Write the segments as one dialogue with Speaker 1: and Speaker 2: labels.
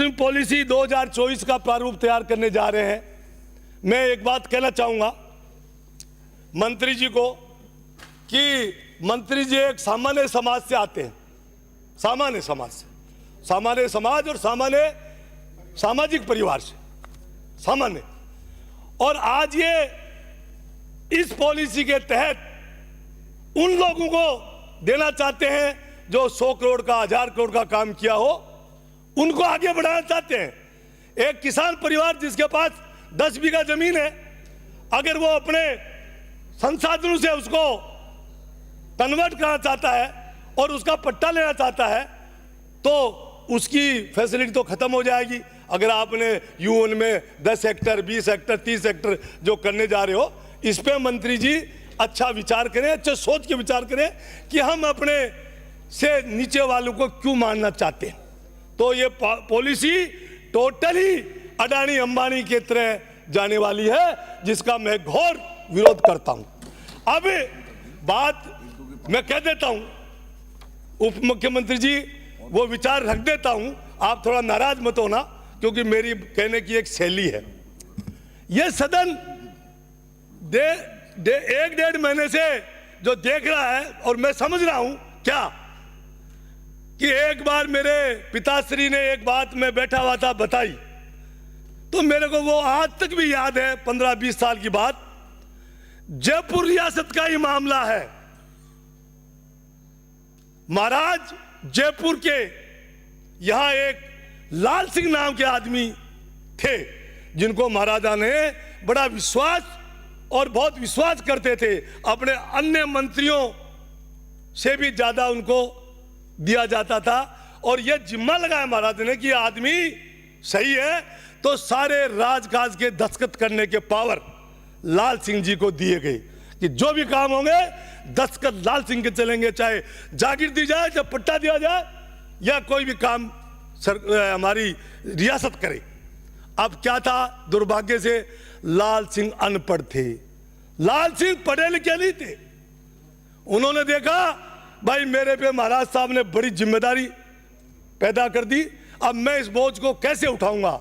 Speaker 1: मुस्लिम policy 2024 का प्रारूप तैयार करने जा रहे हैं। मैं एक बात कहना चाहूँगा मंत्री जी को कि मंत्री जी एक सामान्य समाज से आते हैं, सामान्य समाज से, सामान्य समाज और सामान्य सामाजिक परिवार से, सामान्य। और आज ये इस पॉलिसी के तहत उन लोगों को देना चाहते हैं जो 100 करोड़ का 1000 करोड़ का काम किया हो, उनको आगे बढ़ाना चाहते हैं। एक किसान परिवार जिसके पास 10 बीघा जमीन है, अगर वो अपने संसाधनों से उसको कन्वर्ट करना चाहता है और उसका पट्टा लेना चाहता है तो उसकी फैसिलिटी तो खत्म हो जाएगी। अगर आपने यूएन में 10 हेक्टर 20 हेक्टर 30 हेक्टर जो करने जा रहे हो, इस पे मंत्री जी अच्छा विचार करें, अच्छा सोच के विचार करें कि हम अपने से नीचे वालों को क्यों मारना चाहते हैं। तो ये पॉलिसी टोटली अडानी अंबानी की तरह जाने वाली है, जिसका मैं घोर विरोध करता हूं। अब बात मैं कह देता हूं, उप मुख्यमंत्री जी वो विचार रख देता हूं, आप थोड़ा नाराज मत होना, क्योंकि मेरी कहने की एक शैली है। ये सदन एक डेढ़ महीने से जो देख रहा है, और मैं समझ रहा हूं क्या कि एक बार मेरे पिताश्री ने एक बात में बैठा हुआ था बताई, तो मेरे को वो आज तक भी याद है, 15-20 साल की बात। जयपुर रियासत का ही मामला है। महाराज जयपुर के यहां एक लाल सिंह नाम के आदमी थे, जिनको महाराजा ने बड़ा विश्वास और बहुत विश्वास करते थे, अपने अन्य मंत्रियों से भी ज्यादा उनको दिया जाता था। और यह जिम्मा लगाया महाराज ने कि आदमी सही है, तो सारे राजकाज के दस्तखत करने के पावर लाल सिंह जी को दिए गए कि जो भी काम होंगे दस्तखत लाल सिंह के चलेंगे, चाहे जागीर दी जाए, चाहे पट्टा दिया जाए, या कोई भी काम हमारी रियासत करे। अब क्या था, दुर्भाग्य से लाल सिंह अनपढ़ थे, लाल सिंह पढ़े लिखे नहीं थे। उन्होंने देखा भाई मेरे पे महाराज साहब ने बड़ी जिम्मेदारी पैदा कर दी, अब मैं इस बोझ को कैसे उठाऊंगा।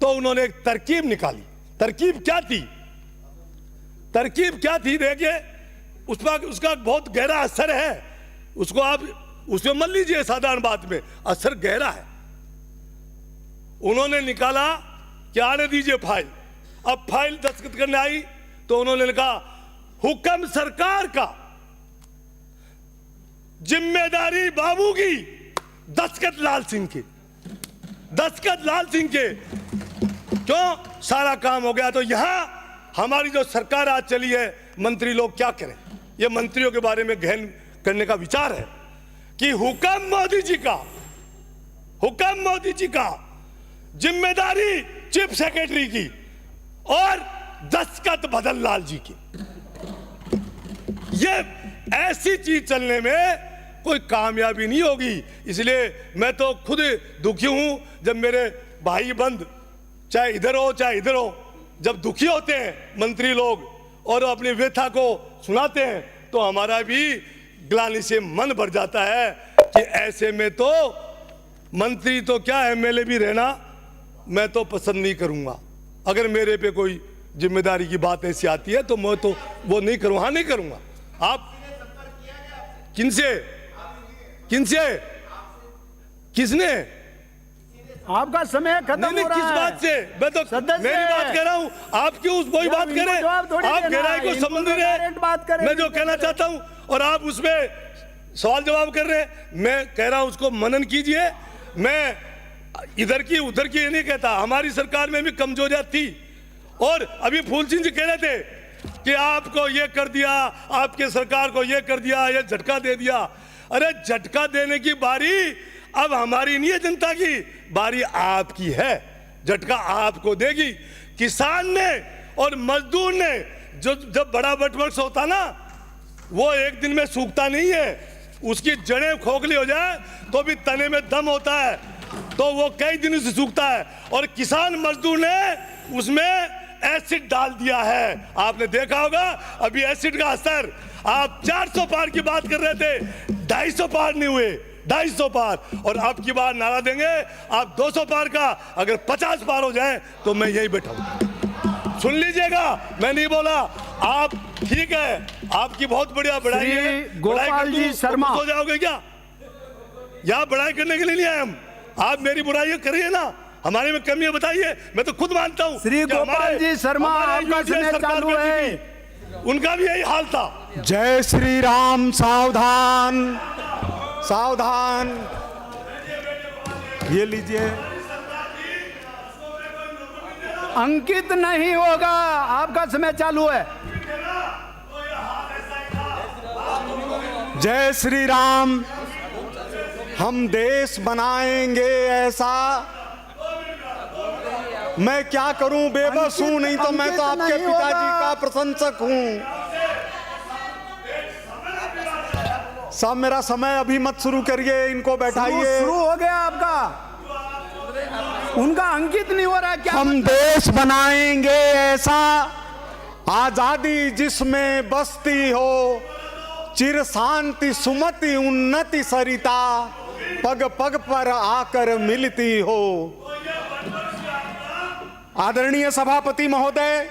Speaker 1: तो उन्होंने एक तरकीब निकाली। तरकीब क्या थी? तरकीब क्या थी देखिए, उसका बहुत गहरा असर है, उसको आप उसमें मत लीजिए साधारण बात में, असर गहरा है। उन्होंने निकाला कि आने दीजिए फाइल। अब फाइल दस्तखत करने आई तो उन्होंने लिखा हुक्म सरकार का, जिम्मेदारी बाबू की, दस्तखत लाल सिंह की, दस्तखत लाल सिंह के। क्यों? सारा काम हो गया। तो यहां हमारी जो सरकार आज चली है, मंत्री लोग क्या करें, ये मंत्रियों के बारे में गहन करने का विचार है कि हुक्म मोदी जी का, हुक्म मोदी जी का, जिम्मेदारी चीफ सेक्रेटरी की और दस्तखत भदन लाल जी की। ये ऐसी चीज चलने में कोई कामयाबी नहीं होगी। इसलिए मैं तो खुद दुखी हूं जब मेरे भाई बंद चाहे इधर हो चाहे इधर हो, जब दुखी होते हैं मंत्री लोग और अपनी व्यथा को सुनाते हैं, तो हमारा भी ग्लानि से मन भर जाता है कि ऐसे में तो मंत्री तो क्या एमएलए भी रहना मैं तो पसंद नहीं करूंगा। अगर मेरे पे कोई जिम्मेदारी की बात ऐसी आती है तो मैं तो वो नहीं करूंगा, हाँ नहीं करूंगा। आप किनसे किनसे किसने?
Speaker 2: आपका समय खत्म हो रहा है।
Speaker 1: किस बात से? मैं तो मेरी बात कह रहा हूं, आप क्यों उस वही बात करें? आप गहराई को समझ नहीं रहे मैं जो कहना चाहता हूं, और आप उसमें सवाल जवाब कर रहे हैं। मैं कह रहा हूं उसको मनन कीजिए। मैं इधर की उधर की ये नहीं कहता, हमारी सरकार में भी कमजोरियां थी। और अभी फूल सिंह जी कह रहे थे कि आपको ये कर दिया, आपके सरकार को ये कर दिया, ये झटका दे दिया। अरे झटका देने की बारी अब हमारी नहीं है, जनता की बारी आपकी है। झटका आपको देगी। किसान ने और मजदूर ने जो जब बड़ा बटवर्स होता ना, वो एक दिन में सूखता नहीं है, उसकी जड़ें खोखली हो जाए तो भी तने में दम होता है, तो वो कई दिनों से सूखता है। और किसान मजदूर ने उसमें एसिड डाल दिया है, आपने देखा होगा। अभी एसिड का असर, आप 400 पार की बात कर रहे थे, 250 पार नहीं हुए। 250 पार, और अब की बार नारा देंगे आप 200 पार का, अगर 50 पार हो जाए तो मैं यही बैठा हूं। सुन लीजिएगा, मैं नहीं बोला। आप ठीक है, आपकी बहुत बढ़िया बढ़ाई है,
Speaker 2: श्री गोपाल जी शर्मा,
Speaker 1: हो जाओगे क्या? यहाँ बढ़ाई करने के लिए नहीं आए हम। आप मेरी बुराई करिए ना, हमारे में कमियां बताइए, मैं तो खुद मानता हूं।
Speaker 2: श्री गोपाल जी शर्मा, आपका समय चालू है।
Speaker 1: उनका भी यही हाल था।
Speaker 3: जय श्री राम। सावधान सावधान, ये लीजिए।
Speaker 2: अंकित नहीं होगा, आपका समय चालू है।
Speaker 3: जय श्री राम। हम देश बनाएंगे ऐसा, मैं क्या करूं, बेबस हूं, नहीं तो मैं तो आपके पिताजी का प्रशंसक हूं। साहब मेरा समय अभी मत शुरू करिए, इनको बैठाइए।
Speaker 2: शुरू हो गया आपका, उनका अंकित नहीं हो रहा क्या?
Speaker 3: हम देश बनाएंगे ऐसा, आजादी जिसमें बसती हो, चिर शांति सुमति उन्नति सरिता, पग पग पर आकर मिलती हो। आदरणीय सभापति महोदय,